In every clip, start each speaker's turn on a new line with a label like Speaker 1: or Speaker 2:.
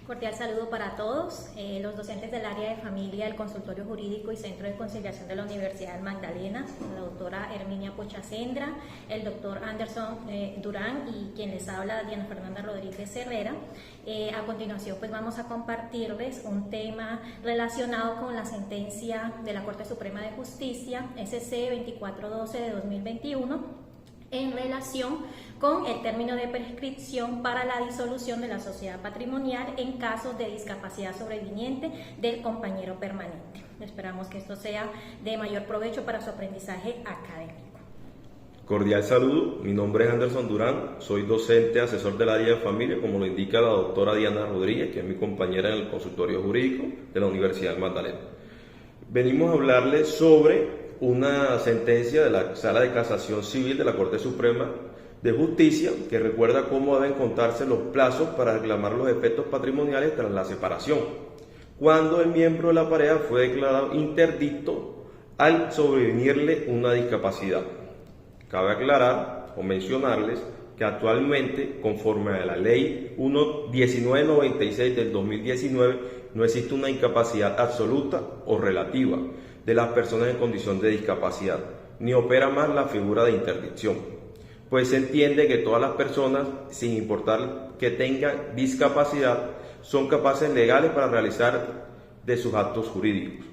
Speaker 1: Cordial saludo para todos, los docentes del área de familia del Consultorio Jurídico y Centro de Conciliación de la Universidad Magdalena, la doctora Herminia Pochacendra, el doctor Anderson Durán y quien les habla, Diana Fernanda Rodríguez Herrera. A continuación, pues vamos a compartirles un tema relacionado con la sentencia de la Corte Suprema de Justicia, SC 2412 de 2021, en relación con el término de prescripción para la disolución de la sociedad patrimonial en casos de discapacidad sobreviniente del compañero permanente. Esperamos que esto sea de mayor provecho para su aprendizaje académico.
Speaker 2: Cordial saludo, mi nombre es Anderson Durán, soy docente asesor del área de familia, como lo indica la doctora Diana Rodríguez, que es mi compañera en el consultorio jurídico de la Universidad Magdalena. Venimos a hablarles sobre una sentencia de la Sala de Casación Civil de la Corte Suprema de Justicia que recuerda cómo deben contarse los plazos para reclamar los efectos patrimoniales tras la separación, cuando el miembro de la pareja fue declarado interdicto al sobrevenirle una discapacidad. Cabe aclarar o mencionarles que actualmente, conforme a la Ley 1996 del 2019, no existe una incapacidad absoluta o relativa de las personas en condición de discapacidad, ni opera más la figura de interdicción, pues se entiende que todas las personas, sin importar que tengan discapacidad, son capaces legales para realizar de sus actos jurídicos,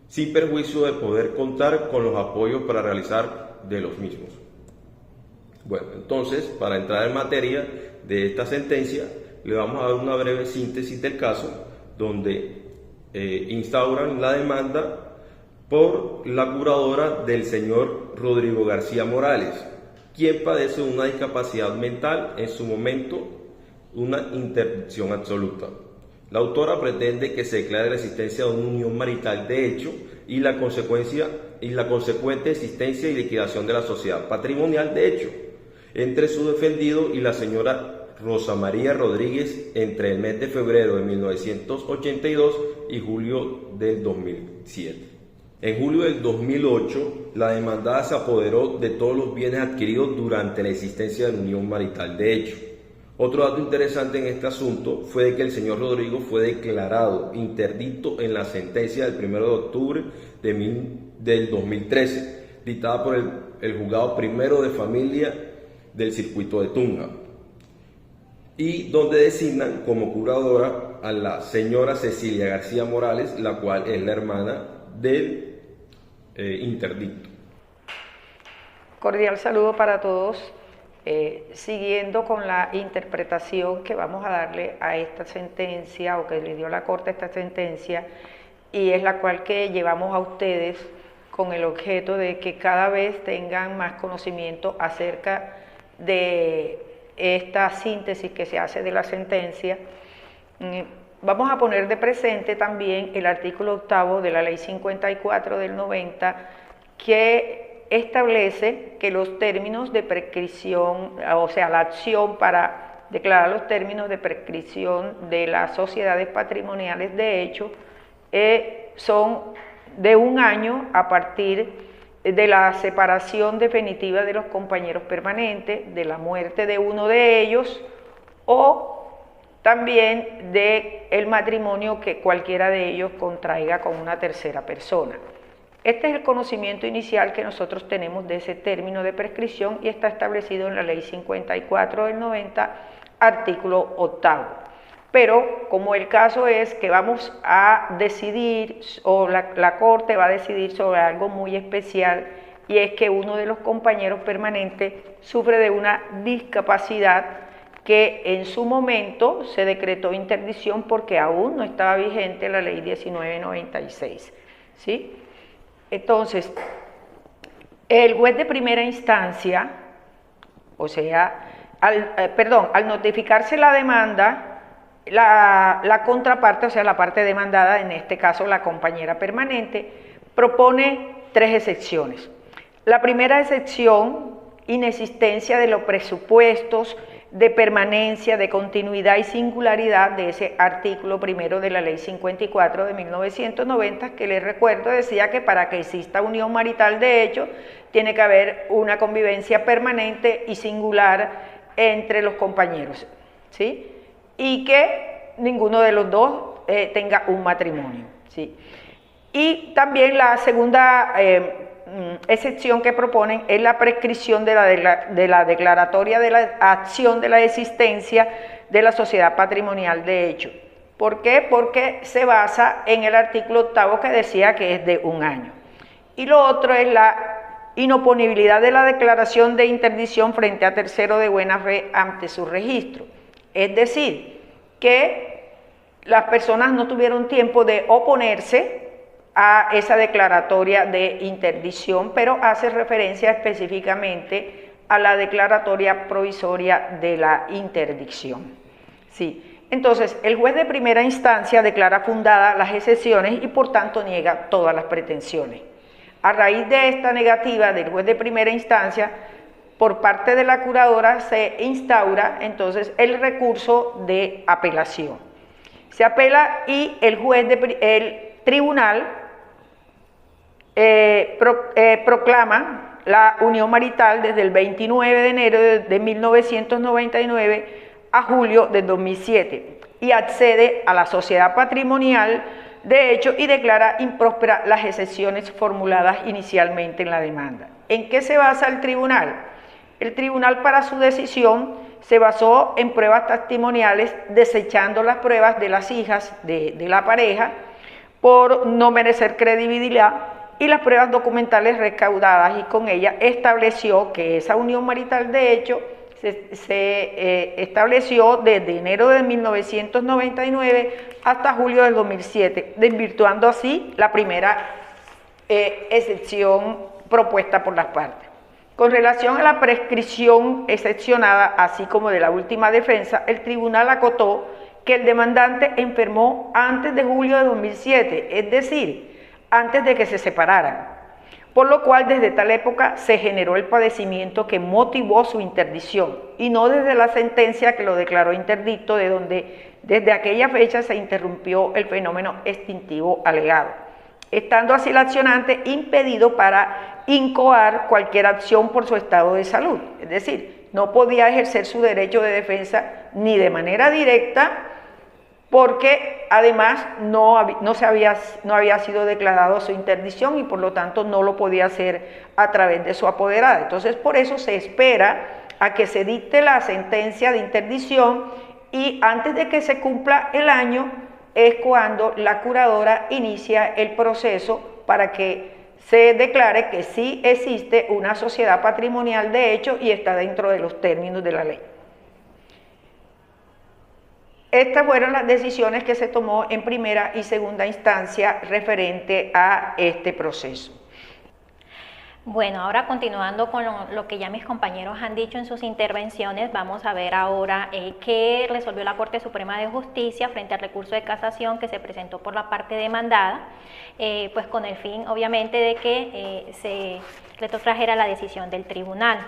Speaker 2: sin perjuicio de poder contar con los apoyos para realizar de los mismos. Bueno, entonces, para entrar en materia de esta sentencia, le vamos a dar una breve síntesis del caso, donde instauran la demanda por la curadora del señor Rodrigo García Morales, quien padece una discapacidad mental, en su momento una interdicción absoluta. La autora pretende que se declare la existencia de una unión marital de hecho y la consecuente existencia y liquidación de la sociedad patrimonial de hecho entre su defendido y la señora Rosa María Rodríguez entre el mes de febrero de 1982 y julio del 2007. En julio del 2008, la demandada se apoderó de todos los bienes adquiridos durante la existencia de la unión marital de hecho. Otro dato interesante en este asunto fue de que el señor Rodrigo fue declarado interdicto en la sentencia del 1 de octubre del 2013, dictada por el Juzgado Primero de Familia del Circuito de Tunja, y donde designan como curadora a la señora Cecilia García Morales, la cual es la hermana del interdicto.
Speaker 3: Cordial saludo para todos. Siguiendo con la interpretación que vamos a darle a esta sentencia, o que le dio la Corte a esta sentencia, y es la cual que llevamos a ustedes con el objeto de que cada vez tengan más conocimiento acerca de esta síntesis que se hace de la sentencia. Vamos a poner de presente también el artículo 8º de la Ley 54 del 90, que establece que los términos de prescripción, o sea, la acción para declarar los términos de prescripción de las sociedades patrimoniales de hecho son de 1 año a partir de la separación definitiva de los compañeros permanentes, de la muerte de uno de ellos o también del matrimonio que cualquiera de ellos contraiga con una tercera persona. Este es el conocimiento inicial que nosotros tenemos de ese término de prescripción y está establecido en la Ley 54 del 90, artículo 8º. Pero como el caso es que vamos a decidir, o la Corte va a decidir sobre algo muy especial, y es que uno de los compañeros permanentes sufre de una discapacidad que en su momento se decretó interdicción porque aún no estaba vigente la Ley 1996, ¿sí? Entonces, el juez de primera instancia, o sea, al notificarse la demanda, la contraparte, o sea, la parte demandada, en este caso la compañera permanente, propone 3 excepciones. La primera excepción, inexistencia de los presupuestos de permanencia, de continuidad y singularidad de ese artículo primero de la Ley 54 de 1990, que les recuerdo decía que para que exista unión marital de hecho, tiene que haber una convivencia permanente y singular entre los compañeros, ¿sí? Y que ninguno de los dos tenga un matrimonio, ¿sí? Y también la segunda excepción que proponen es la prescripción de la declaratoria de la acción de la existencia de la sociedad patrimonial de hecho. ¿Por qué? Porque se basa en el artículo 8º que decía que es de 1 año. Y lo otro es la inoponibilidad de la declaración de interdicción frente a tercero de buena fe ante su registro. Es decir, que las personas no tuvieron tiempo de oponerse a esa declaratoria de interdicción, pero hace referencia específicamente a la declaratoria provisoria de la interdicción. Sí. Entonces, el juez de primera instancia declara fundadas las excepciones y por tanto niega todas las pretensiones. A raíz de esta negativa del juez de primera instancia, por parte de la curadora se instaura entonces el recurso de apelación. Se apela y el tribunal proclama la unión marital desde el 29 de enero de 1999 a julio de 2007 y accede a la sociedad patrimonial de hecho y declara impróspera las excepciones formuladas inicialmente en la demanda. ¿En qué se basa el tribunal? El tribunal para su decisión se basó en pruebas testimoniales desechando las pruebas de las hijas de la pareja por no merecer credibilidad y las pruebas documentales recaudadas y con ella estableció que esa unión marital de hecho se estableció desde enero de 1999 hasta julio del 2007, desvirtuando así la primera excepción propuesta por las partes. Con relación a la prescripción excepcionada, así como de la última defensa, el tribunal acotó que el demandante enfermó antes de julio de 2007, es decir, antes de que se separaran, por lo cual desde tal época se generó el padecimiento que motivó su interdicción y no desde la sentencia que lo declaró interdicto, de donde desde aquella fecha se interrumpió el fenómeno extintivo alegado, estando así el accionante impedido para incoar cualquier acción por su estado de salud, es decir, no podía ejercer su derecho de defensa ni de manera directa porque además no había sido declarado su interdicción y por lo tanto no lo podía hacer a través de su apoderada. Entonces por eso se espera a que se dicte la sentencia de interdicción y antes de que se cumpla el año es cuando la curadora inicia el proceso para que se declare que sí existe una sociedad patrimonial de hecho y está dentro de los términos de la ley. Estas fueron las decisiones que se tomó en primera y segunda instancia referente a este proceso.
Speaker 1: Bueno, ahora continuando con lo que ya mis compañeros han dicho en sus intervenciones, vamos a ver ahora qué resolvió la Corte Suprema de Justicia frente al recurso de casación que se presentó por la parte demandada, pues con el fin obviamente de que se retrotrajera la decisión del tribunal.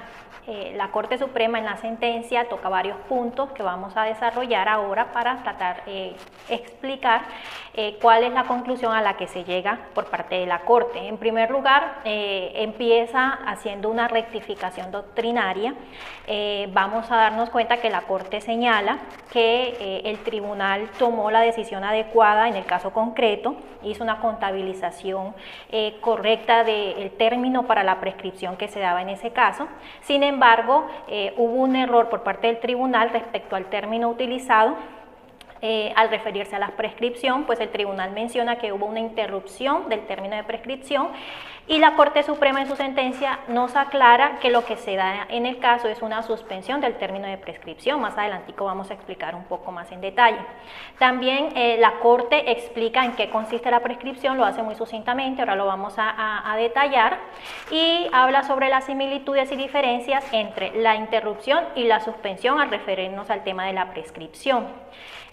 Speaker 1: La Corte Suprema en la sentencia toca varios puntos que vamos a desarrollar ahora para tratar de explicar cuál es la conclusión a la que se llega por parte de la Corte. En primer lugar, empieza haciendo una rectificación doctrinaria. Vamos a darnos cuenta que la Corte señala que el tribunal tomó la decisión adecuada en el caso concreto, hizo una contabilización correcta del término para la prescripción que se daba en ese caso. Sin embargo, hubo un error por parte del tribunal respecto al término utilizado. Al referirse a la prescripción, pues el tribunal menciona que hubo una interrupción del término de prescripción y la Corte Suprema en su sentencia nos aclara que lo que se da en el caso es una suspensión del término de prescripción. Más adelantico vamos a explicar un poco más en detalle. También la Corte explica en qué consiste la prescripción, lo hace muy sucintamente, ahora lo vamos a detallar, y habla sobre las similitudes y diferencias entre la interrupción y la suspensión al referirnos al tema de la prescripción.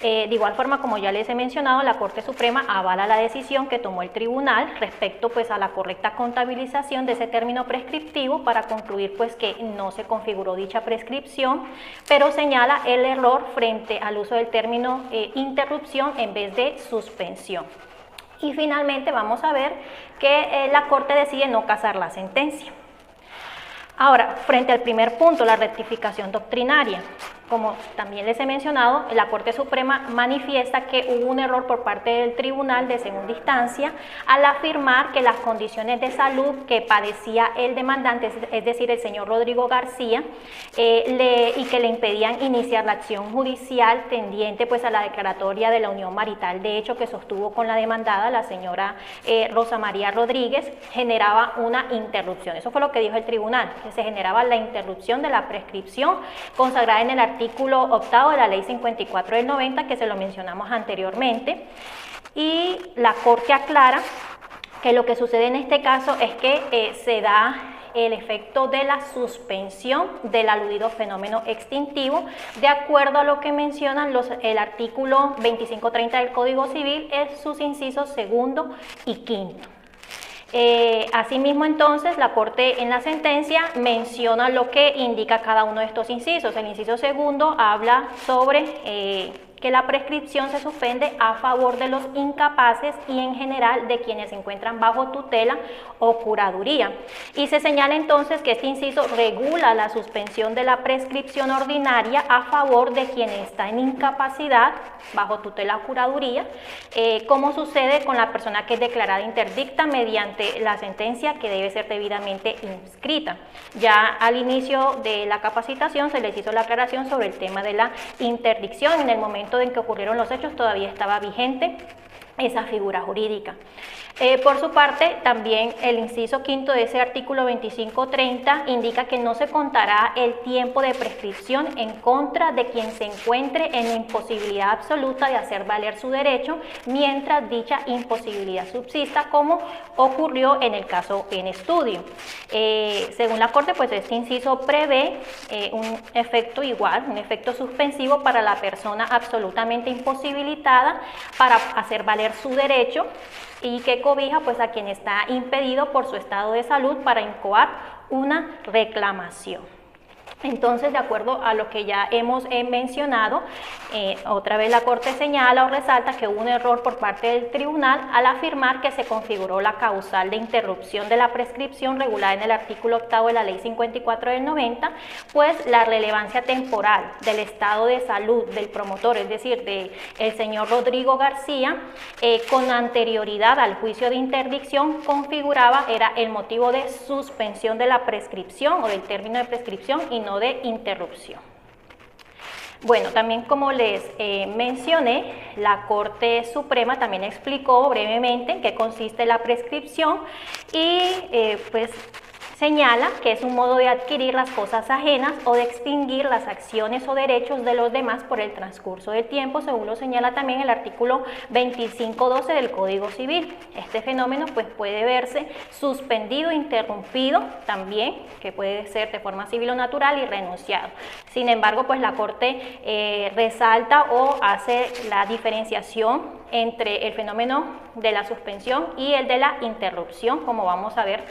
Speaker 1: De igual forma, como ya les he mencionado, la Corte Suprema avala la decisión que tomó el tribunal respecto pues a la correcta contabilización de ese término prescriptivo para concluir pues que no se configuró dicha prescripción, pero señala el error frente al uso del término interrupción en vez de suspensión. Y finalmente vamos a ver que la Corte decide no casar la sentencia. Ahora, frente al primer punto, la rectificación doctrinaria. como también les he mencionado, la Corte Suprema manifiesta que hubo un error por parte del Tribunal de Segunda Instancia al afirmar que las condiciones de salud que padecía el demandante, es decir, el señor Rodrigo García, y que le impedían iniciar la acción judicial tendiente pues a la declaratoria de la unión marital de hecho que sostuvo con la demandada, la señora Rosa María Rodríguez, generaba una interrupción. Eso fue lo que dijo el tribunal, que se generaba la interrupción de la prescripción consagrada en el artículo 8 de la Ley 54 del 90, que se lo mencionamos anteriormente, y la Corte aclara que lo que sucede en este caso es que se da el efecto de la suspensión del aludido fenómeno extintivo, de acuerdo a lo que mencionan el artículo 2530 del Código Civil, en sus incisos segundo y quinto. Asimismo, entonces, la Corte en la sentencia menciona lo que indica cada uno de estos incisos. El inciso segundo habla sobre que la prescripción se suspende a favor de los incapaces y en general de quienes se encuentran bajo tutela o curaduría. Y se señala entonces que este inciso regula la suspensión de la prescripción ordinaria a favor de quien está en incapacidad bajo tutela o curaduría, como sucede con la persona que es declarada interdicta mediante la sentencia que debe ser debidamente inscrita. Ya al inicio de la capacitación se les hizo la aclaración sobre el tema de la interdicción. En el momento en que ocurrieron los hechos todavía estaba vigente esa figura jurídica. Por su parte, también el inciso quinto de ese artículo 2530 indica que no se contará el tiempo de prescripción en contra de quien se encuentre en imposibilidad absoluta de hacer valer su derecho mientras dicha imposibilidad subsista, como ocurrió en el caso en estudio. Según la Corte, pues este inciso prevé un efecto igual, un efecto suspensivo para la persona absolutamente imposibilitada para hacer valer su derecho, y que cobija pues a quien está impedido por su estado de salud para incoar una reclamación. Entonces, de acuerdo a lo que ya hemos mencionado, otra vez la Corte señala o resalta que hubo un error por parte del tribunal al afirmar que se configuró la causal de interrupción de la prescripción regulada en el artículo 8 de la Ley 54 del 90, pues la relevancia temporal del estado de salud del promotor, es decir, del señor Rodrigo García, con anterioridad al juicio de interdicción era el motivo de suspensión de la prescripción o del término de prescripción y no de interrupción. Bueno, también como les mencioné, la Corte Suprema también explicó brevemente en qué consiste la prescripción y pues señala que es un modo de adquirir las cosas ajenas o de extinguir las acciones o derechos de los demás por el transcurso del tiempo, según lo señala también el artículo 2512 del Código Civil. Este fenómeno pues puede verse suspendido, interrumpido también, que puede ser de forma civil o natural, y renunciado. Sin embargo, pues la Corte resalta o hace la diferenciación entre el fenómeno de la suspensión y el de la interrupción, como vamos a ver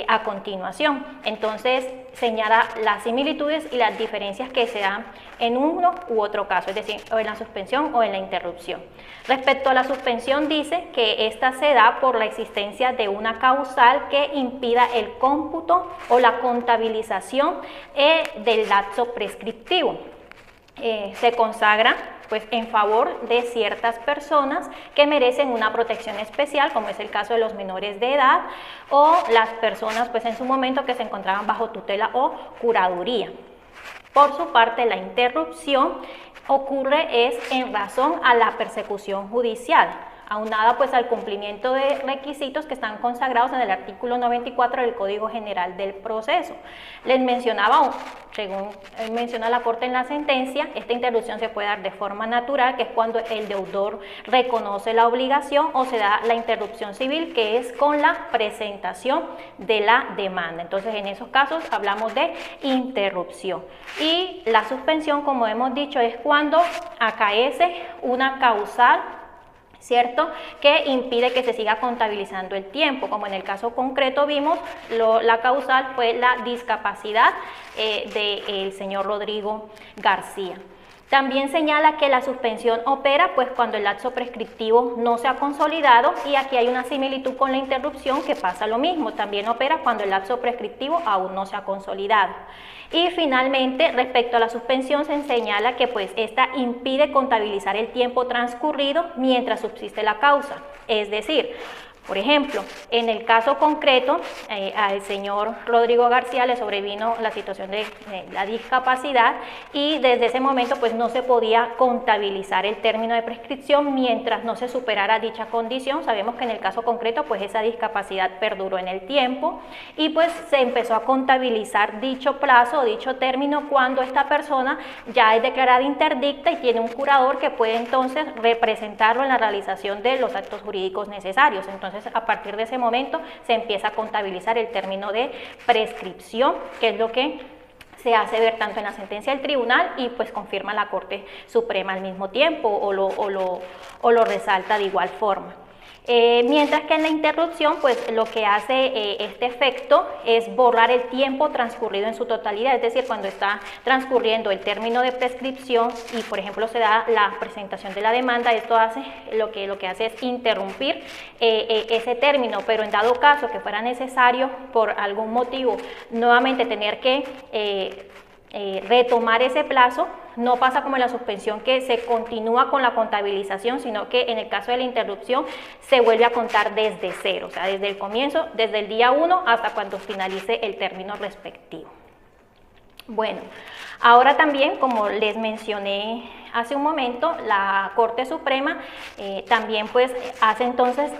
Speaker 1: a continuación. Entonces, señala las similitudes y las diferencias que se dan en uno u otro caso, es decir, o en la suspensión o en la interrupción. Respecto a la suspensión, dice que esta se da por la existencia de una causal que impida el cómputo o la contabilización del lapso prescriptivo. Se consagra pues en favor de ciertas personas que merecen una protección especial, como es el caso de los menores de edad o las personas pues en su momento que se encontraban bajo tutela o curaduría. Por su parte, la interrupción ocurre en razón a la persecución judicial, aunada pues al cumplimiento de requisitos que están consagrados en el artículo 94 del Código General del Proceso. Les mencionaba, según menciona la Corte en la sentencia, esta interrupción se puede dar de forma natural, que es cuando el deudor reconoce la obligación, o se da la interrupción civil, que es con la presentación de la demanda. Entonces, en esos casos hablamos de interrupción. Y la suspensión, como hemos dicho, es cuando acaece una causal, ¿cierto?, que impide que se siga contabilizando el tiempo, como en el caso concreto vimos, la causal fue la discapacidad del señor Rodrigo García. También señala que la suspensión opera pues cuando el lapso prescriptivo no se ha consolidado, y aquí hay una similitud con la interrupción que pasa lo mismo, también opera cuando el lapso prescriptivo aún no se ha consolidado. Y finalmente, respecto a la suspensión, se señala que pues esta impide contabilizar el tiempo transcurrido mientras subsiste la causa, es decir, por ejemplo, en el caso concreto, al señor Rodrigo García le sobrevino la situación de la discapacidad, y desde ese momento pues no se podía contabilizar el término de prescripción mientras no se superara dicha condición. Sabemos que en el caso concreto pues esa discapacidad perduró en el tiempo, y pues se empezó a contabilizar dicho plazo o dicho término cuando esta persona ya es declarada interdicta y tiene un curador que puede entonces representarlo en la realización de los actos jurídicos necesarios. Entonces, a partir de ese momento se empieza a contabilizar el término de prescripción, que es lo que se hace ver tanto en la sentencia del tribunal y pues confirma la Corte Suprema al mismo tiempo, o lo resalta de igual forma. Mientras que en la interrupción, pues lo que hace este efecto es borrar el tiempo transcurrido en su totalidad, es decir, cuando está transcurriendo el término de prescripción y, por ejemplo, se da la presentación de la demanda, esto hace lo que hace es interrumpir ese término, pero en dado caso que fuera necesario por algún motivo nuevamente tener que retomar ese plazo, no pasa como en la suspensión, que se continúa con la contabilización, sino que en el caso de la interrupción se vuelve a contar desde cero, o sea, desde el comienzo, desde el día 1 hasta cuando finalice el término respectivo. Bueno, ahora también, como les mencioné hace un momento, la Corte Suprema también pues hace entonces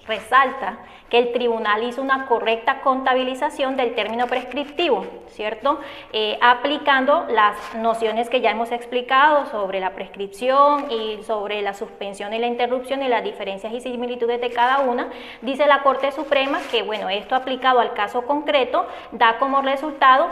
Speaker 1: resalta que el tribunal hizo una correcta contabilización del término prescriptivo, ¿cierto? Aplicando las nociones que ya hemos explicado sobre la prescripción y sobre la suspensión y la interrupción y las diferencias y similitudes de cada una. Dice la Corte Suprema que, bueno, esto aplicado al caso concreto da como resultado,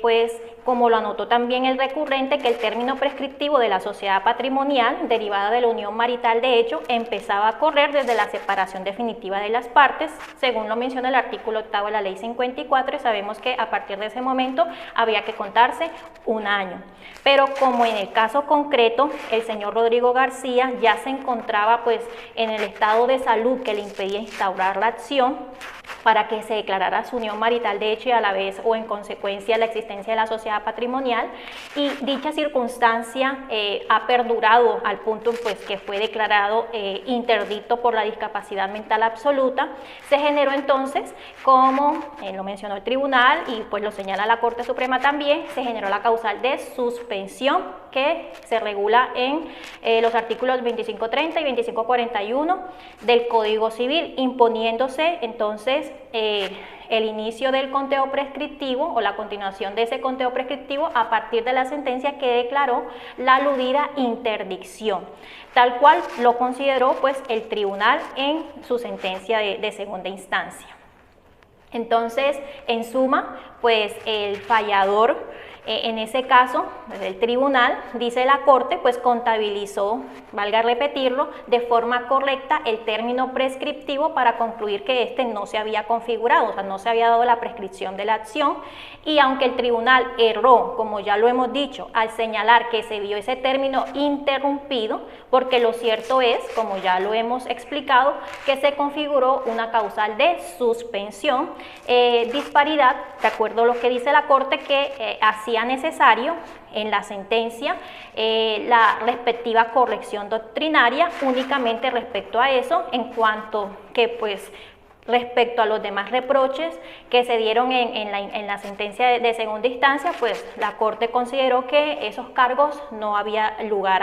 Speaker 1: pues, como lo anotó también el recurrente, que el término prescriptivo de la sociedad patrimonial derivada de la unión marital de hecho empezaba a correr desde la separación definitiva de las partes, según lo menciona el artículo 8 de la Ley 54, y sabemos que a partir de ese momento había que contarse un año. Pero como en el caso concreto el señor Rodrigo García ya se encontraba pues en el estado de salud que le impedía instaurar la acción para que se declarara su unión marital de hecho y a la vez o en consecuencia la existencia de la sociedad patrimonial, y dicha circunstancia ha perdurado al punto pues que fue declarado interdicto por la discapacidad mental absoluta, se generó entonces, como lo mencionó el tribunal y pues lo señala la Corte Suprema también, se generó la causal de suspensión que se regula en los artículos 2530 y 2541 del Código Civil, imponiéndose entonces el inicio del conteo prescriptivo o la continuación de ese conteo prescriptivo a partir de la sentencia que declaró la aludida interdicción, tal cual lo consideró pues el tribunal en su sentencia de segunda instancia. Entonces, en suma, pues el fallador, en ese caso, el tribunal, dice la Corte, pues contabilizó, valga repetirlo, de forma correcta el término prescriptivo para concluir que este no se había configurado, o sea, no se había dado la prescripción de la acción, y aunque el tribunal erró, como ya lo hemos dicho, al señalar que se vio ese término interrumpido, porque lo cierto es, como ya lo hemos explicado, que se configuró una causal de suspensión, disparidad, de acuerdo a lo que dice la Corte, que hacía necesario en la sentencia la respectiva corrección doctrinaria únicamente respecto a eso, en cuanto que pues respecto a los demás reproches que se dieron en la sentencia de segunda instancia, pues la Corte consideró que esos cargos no había lugar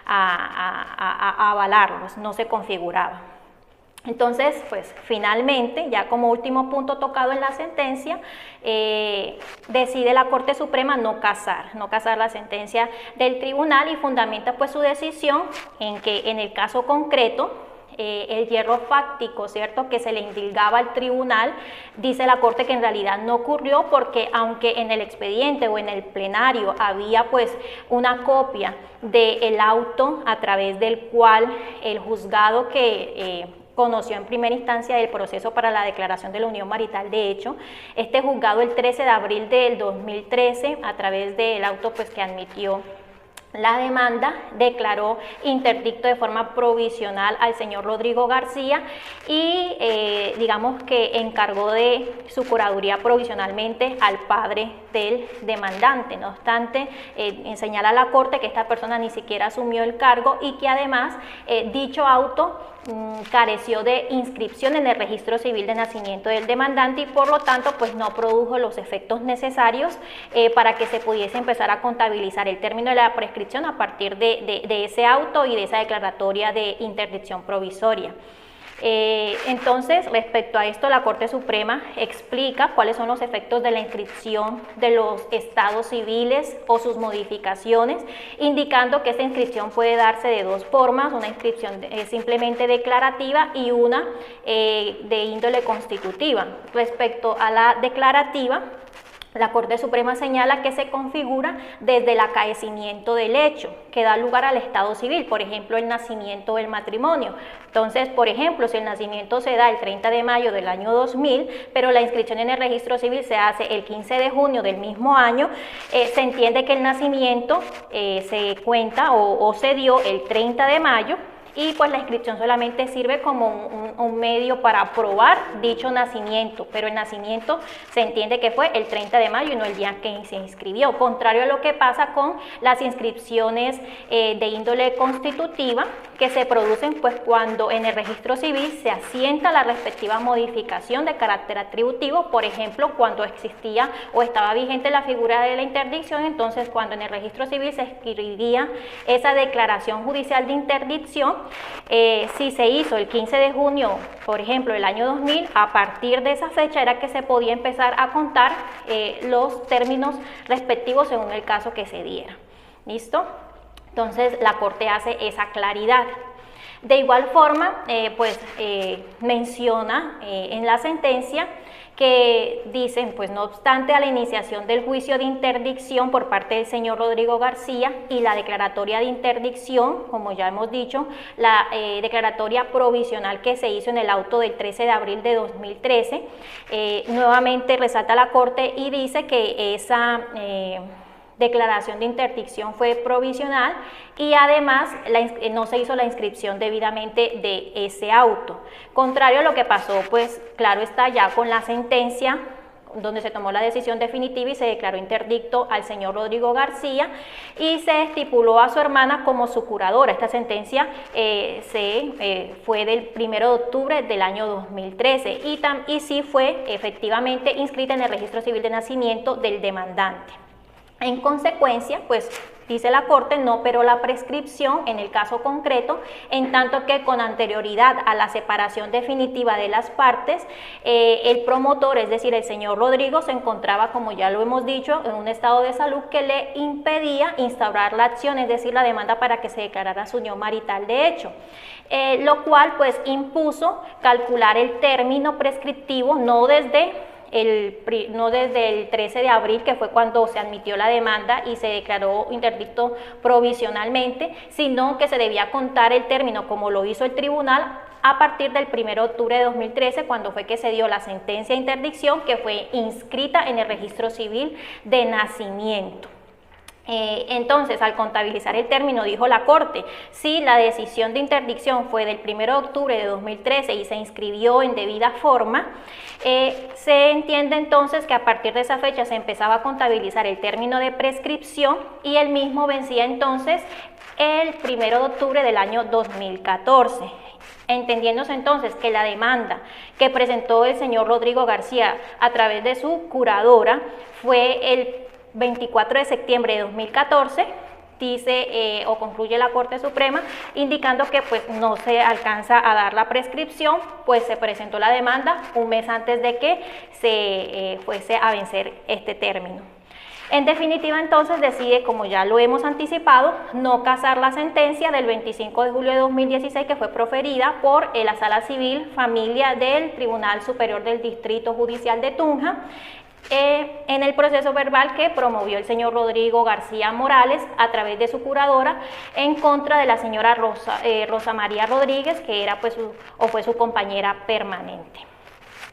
Speaker 1: a avalarlos, no se configuraba. Entonces, pues finalmente, ya como último punto tocado en la sentencia, decide la Corte Suprema no casar la sentencia del tribunal y fundamenta pues su decisión en que en el caso concreto el hierro fáctico, ¿cierto?, que se le indilgaba al tribunal, dice la Corte que en realidad no ocurrió, porque aunque en el expediente o en el plenario había pues una copia del auto a través del cual el juzgado que conoció en primera instancia del proceso para la declaración de la unión marital de hecho. Este juzgado el 13 de abril del 2013, a través del auto pues, que admitió la demanda, declaró interdicto de forma provisional al señor Rodrigo García y digamos que encargó de su curaduría provisionalmente al padre del demandante. No obstante, señala a la Corte que esta persona ni siquiera asumió el cargo y que además dicho auto careció de inscripción en el registro civil de nacimiento del demandante y por lo tanto pues no produjo los efectos necesarios para que se pudiese empezar a contabilizar el término de la prescripción a partir de ese auto y de esa declaratoria de interdicción provisoria. Entonces, respecto a esto, la Corte Suprema explica cuáles son los efectos de la inscripción de los estados civiles o sus modificaciones, indicando que esta inscripción puede darse de dos formas, una inscripción simplemente declarativa y una de índole constitutiva. Respecto a la declarativa, la Corte Suprema señala que se configura desde el acaecimiento del hecho, que da lugar al estado civil, por ejemplo, el nacimiento del matrimonio. Entonces, por ejemplo, si el nacimiento se da el 30 de mayo del año 2000, pero la inscripción en el registro civil se hace el 15 de junio del mismo año, se entiende que el nacimiento se cuenta o se dio el 30 de mayo, y pues la inscripción solamente sirve como un medio para probar dicho nacimiento, pero el nacimiento se entiende que fue el 30 de mayo y no el día que se inscribió, contrario a lo que pasa con las inscripciones de índole constitutiva, que se producen pues cuando en el registro civil se asienta la respectiva modificación de carácter atributivo, por ejemplo, cuando existía o estaba vigente la figura de la interdicción, entonces cuando en el registro civil se escribiría esa declaración judicial de interdicción, si se hizo el 15 de junio, por ejemplo, del año 2000, a partir de esa fecha era que se podía empezar a contar los términos respectivos según el caso que se diera. ¿Listo? Entonces la Corte hace esa claridad. De igual forma, menciona en la sentencia que dicen, pues no obstante a la iniciación del juicio de interdicción por parte del señor Rodrigo García y la declaratoria de interdicción, como ya hemos dicho, la declaratoria provisional que se hizo en el auto del 13 de abril de 2013, nuevamente resalta la Corte y dice que esa declaración de interdicción fue provisional y además no se hizo la inscripción debidamente de ese auto. Contrario a lo que pasó, pues claro está ya con la sentencia donde se tomó la decisión definitiva y se declaró interdicto al señor Rodrigo García y se estipuló a su hermana como su curadora. Esta sentencia fue del 1 de octubre del año 2013 y sí fue efectivamente inscrita en el registro civil de nacimiento del demandante. En consecuencia, pues dice la Corte, no operó la prescripción en el caso concreto, en tanto que con anterioridad a la separación definitiva de las partes, el promotor, es decir, el señor Rodrigo, se encontraba, como ya lo hemos dicho, en un estado de salud que le impedía instaurar la acción, es decir, la demanda para que se declarara su unión marital de hecho. Lo cual, pues, impuso calcular el término prescriptivo no desde el 13 de abril, que fue cuando se admitió la demanda y se declaró interdicto provisionalmente, sino que se debía contar el término, como lo hizo el tribunal, a partir del 1 de octubre de 2013, cuando fue que se dio la sentencia de interdicción, que fue inscrita en el registro civil de nacimiento. Entonces, al contabilizar el término, dijo la Corte, si la decisión de interdicción fue del 1 de octubre de 2013 y se inscribió en debida forma, se entiende entonces que a partir de esa fecha se empezaba a contabilizar el término de prescripción y el mismo vencía entonces el 1 de octubre del año 2014. Entendiéndose entonces que la demanda que presentó el señor Rodrigo García a través de su curadora fue el 24 de septiembre de 2014, dice o concluye la Corte Suprema indicando que pues no se alcanza a dar la prescripción, pues se presentó la demanda un mes antes de que se fuese a vencer este término. En definitiva, entonces decide, como ya lo hemos anticipado, no casar la sentencia del 25 de julio de 2016 que fue proferida por la Sala Civil Familia del Tribunal Superior del Distrito Judicial de Tunja, en el proceso verbal que promovió el señor Rodrigo García Morales a través de su curadora en contra de la señora Rosa María Rodríguez, que era pues fue su compañera permanente.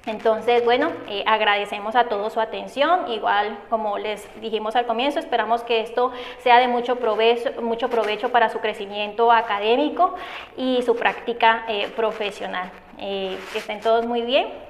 Speaker 1: Entonces, bueno, agradecemos a todos su atención. Igual, como les dijimos al comienzo, esperamos que esto sea de mucho provecho para su crecimiento académico y su práctica profesional. Que estén todos muy bien.